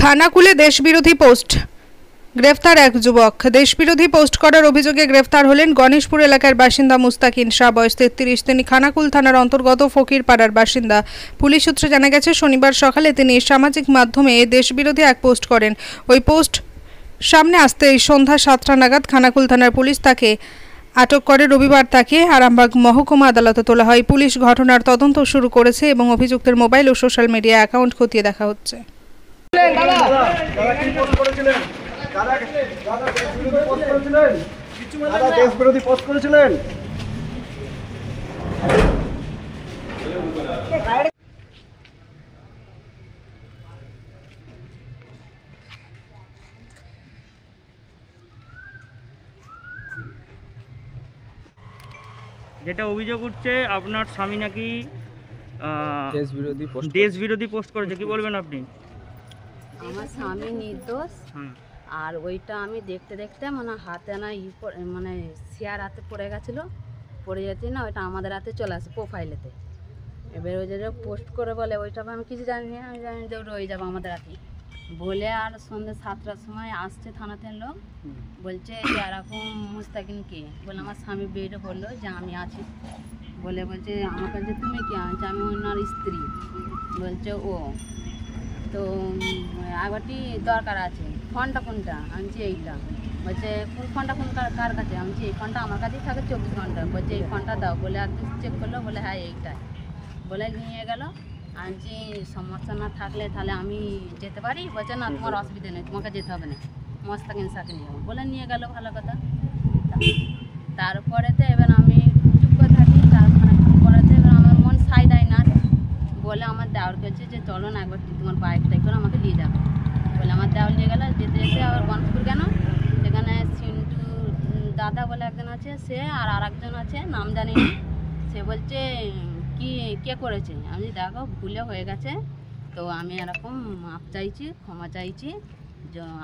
খানাকুলে দেশবিরোধী post, গ্রেফতার এক যুবক। দেশবিরোধী পোস্ট করার অভিযোগে গ্রেফতার হলেন গণেশপুর এলাকার বাসিন্দা মুস্তাকিন শাহ, বয়স 33। তিনি খানাকুল থানার অন্তর্গত ফকিরপাড়ার বাসিন্দা। পুলিশ সূত্রে জানা গেছে, শনিবার সকালে তিনি সামাজিক মাধ্যমে দেশবিরোধী এক পোস্ট করেন। ওই পোস্ট সামনে আসতেই সন্ধ্যা 7টা নাগাদ খানাকুল থানার পুলিশ তাকে আটক করে। রবিবার তাকে আরামবাগ মহকুমা আদালতে তোলা হয়। পুলিশ ঘটনার তদন্ত শুরু করেছে এবং অভিযুক্তের মোবাইল ও সোশ্যাল মিডিয়া অ্যাকাউন্ট খতিয়ে দেখা হচ্ছে। যেটা অভিযোগ উঠছে আপনার স্বামী নাকি দেশবিরোধী পোস্ট করেছে, কি বলবেন আপনি? আমার স্বামী নির্দোষ। আর ওইটা আমি দেখতে দেখতে মানে হাতে না মানে শেয়ার হাতে পড়ে গেছিলো, পড়ে যেতে না ওইটা আমাদের হাতে চলে আসে প্রোফাইলেতে। এবার ওই যে পোস্ট করে বলে ওইটা আমি কিছু জানি না, আমি জানি যে ওটা হয়ে যাবে আমাদের হাতে বলে। আর সন্ধ্যে 7টার সময় আসছে থানাতে লোক, বলছে যে এরকম মুস্তাকিনকে বলে আমার স্বামী বেডে বললো যে আমি আছি বলে, বলছে আমার কাছে তুমি কি আনছো? আমি ওনার স্ত্রী। বলছে ও তো আগরটি দরকার আছে, ফোনটা কোনটা? আনছি এইটা। বলছে কোন ফোনটা কোন কার কাছে? আনছি এই ফোনটা আমার কাছেই থাকে 24 ঘন্টা। বলছে এই ফোনটা দাও বলে আর চেক করলো, বলে হ্যাঁ এইটাই বলে নিয়ে গেল। আনছি সমস্যা না থাকলে তাহলে আমি যেতে পারি? বলছে না তোমার অসুবিধা নেই, তোমাকে যেতে হবে না, মুস্তাকিন শাহকে নিয়ে যাবো বলে নিয়ে গেল। ভালো কথা। তারপরেতে এবার আমি চুপ করে থাকি। তারপরেতে এবার আমার মন সাই দেয় না বলে আমার দেওয়ার কাছে যে চলো না একবার তোমার বাইকটাই করে আমাকে নিয়ে যাবে বলে আমার দেওয়ার নিয়ে গেল। যেতে যেতে আবার গণেশপুর কেন, সেখানে সিন্টু দাদা বলে একজন আছে, সে আর আরেকজন আছে নাম জানি না। সে বলছে কি কে করেছে? আমি দেখো ভুলে হয়ে গেছে, তো আমি এরকম মাপ চাইছি, ক্ষমা চাইছি,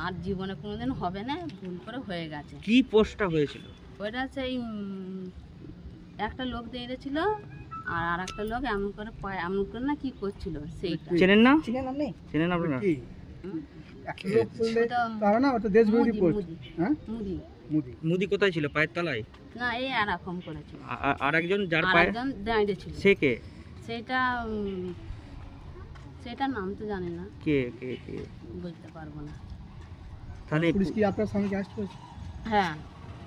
আর জীবনে কোনোদিন হবে না, ভুল করে হয়ে গেছে। কি পোস্টটা হয়েছিল? ওইটা সেই একটা লোক দিয়েছিল আর আরেকটা লোক এমন করে পায় এমন করে না কি করছিল সেইটা। চেনেন না? চেনেন আপনারা? মুদি কোথায় ছিল? পায়ের তলায়? না, এই এরকম করেছিল। আর একজন যার পায়ে দাঁড়িয়ে ছিল, সে কে? সেটা নাম তো জানি না, কে কে কে বলতে পারবো না। তাহলে পুলিশ কি আপনার স্বামীকে অ্যারেস্ট করেছে? হ্যাঁ,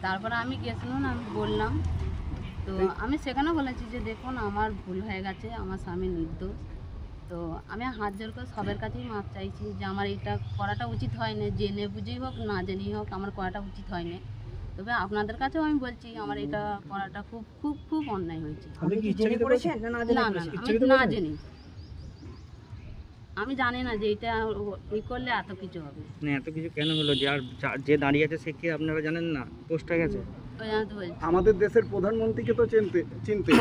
তারপরে আমি গেছিলাম, আমি বললাম, তো আমি সেখানে বলেছি যে দেখুন আমার ভুল হয়ে গেছে, আমার স্বামী নির্দোষ, তো আমি হাত জোর করে সবার কাছেই মাপ চাইছি যে আমার এটা করাটা উচিত হয়নি, জেনে বুঝেই হোক না জেনেই হোক আমার করাটা উচিত হয়নি। তবে আপনাদের কাছেও আমি বলছি আমার এটা করাটা খুব খুব খুব অন্যায় হয়েছে। না জেনে, আমি জানি না যে এটা ই করলে এত কিছু হবে না। এত কিছু কেন হলো? যে দাঁড়িয়ে আছে সে কে আপনারা জানেন না? পোস্ট হয়ে গেছে। আমাদের দেশের প্রধানমন্ত্রীকে তো চিনতে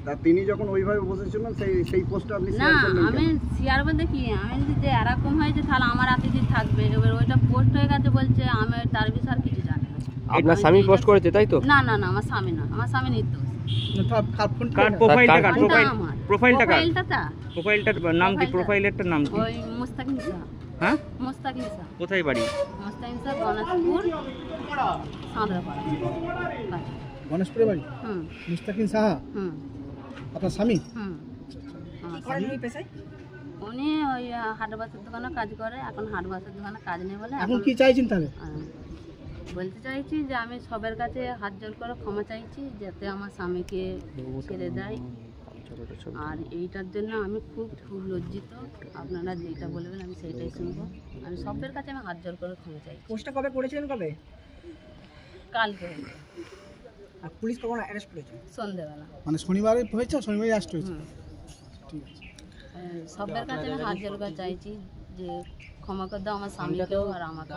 তা তিনি যখন ওইভাবে বসেছিলেন সেই পোস্টটা আপনি না, আমি শেয়ার বলতে কি, আমি যদি এরকম হয়েছে তাহলে আমার হাতে কি থাকবে? এবার ওইটা পোস্ট হয়ে গেছে বলছে, আমি তার বিষয়ে আর কিছু জানি না। আপনার স্বামী পোস্ট করেছে তাই তো? না না না, আমার স্বামী না, আমার স্বামী নির্দোষ। প্রোফাইলটার নাম কি? প্রোফাইলেরটার নাম কি? ওই মুস্তাকিন শাহ। হ্যাঁ, মুস্তাকিন শাহ। কোথায় বাড়ি? মুস্তাকিন শাহ গণেশপুর সাঁতরাপাড়া। গণেশপুরে বাড়ি? মুস্তাকিন শাহ আপনার স্বামী? উনি ওই হাটবাসের দোকানে কাজ করে, এখন হাটবাসের দোকানে কাজ নেই বলে। এখন কি চাইছেন তাহলে? বলতে চাইছি যে আমি সবার কাছে হাত জোর করে ক্ষমা চাইছি যাতে আমার স্বামীকে ছেড়ে দেয়। আর এইটার জন্য আমি খুব খুব লজ্জিত। আপনারা যেটা বলবেন আমি সেইটাই শুনবো। আমি সবার কাছে আমি হাত জোর করে ক্ষমা চাইছি। পোস্টটা কবে করেছিলেন? কবে? কালকে হয়েছে। আর পুলিশ কখন অ্যারেস্ট করেছে? সন্ধ্যেবেলা। মানে শনিবারে হয়েছে? শনিবারে অ্যারেস্ট হয়েছে? ঠিক আছে। সবার কাছে আমি হাত জোর করে চাইছি যে ক্ষমা করে দাও আমার স্বামীকেও আর আমাকে।